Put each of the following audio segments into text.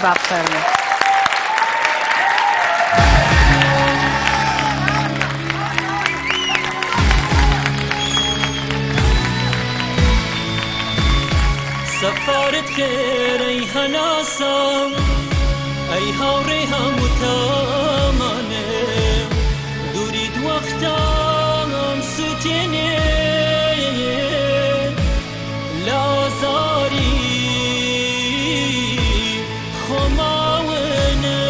بفرمایید. سفارت خیر ای هناسم ای هاوری همو تامانه دورید وقتام سوتینه لازاری خماونه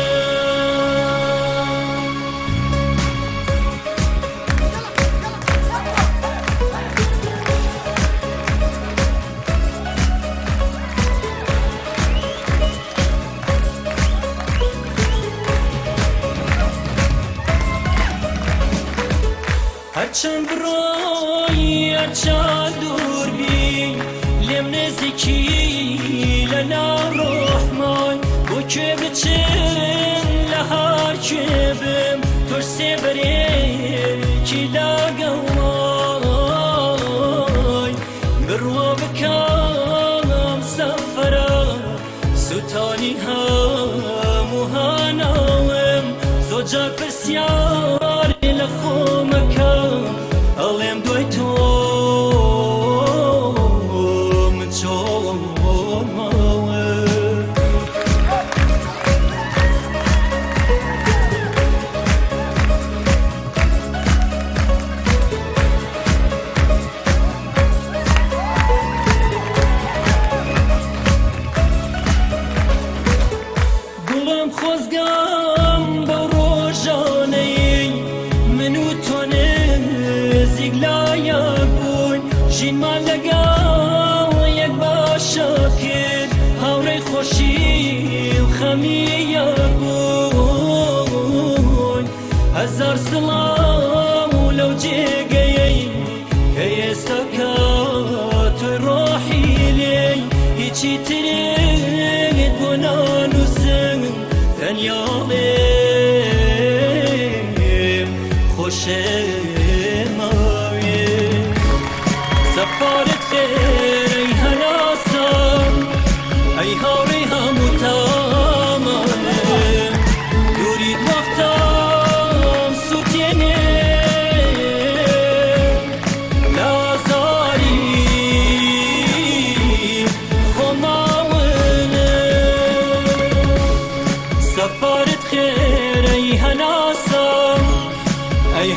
هرچند برای هرچند دور بی لم نزدیکی لنا رحمان و که بچن لهر که بم ترسی بری کی لاگوای برو بکام سفرا ستانی هم و هناوم زوجا بسیار لخومکم علم دوی تو گلم خوزگم با روزانه منو تو نزیگ لایق بود جین من لگم یک باشاکر هوری خوشی و خمی بود هزار سلام ولو جیگی که استکات روحی لی هیچی ترید بنان و سن تنیالیم خوشم آویم سفارت خیر ای هناسم ای هاوری همو تامانه دورید وقتام سوتینه لازاری خماونه سفارت خیر ای هناسم ای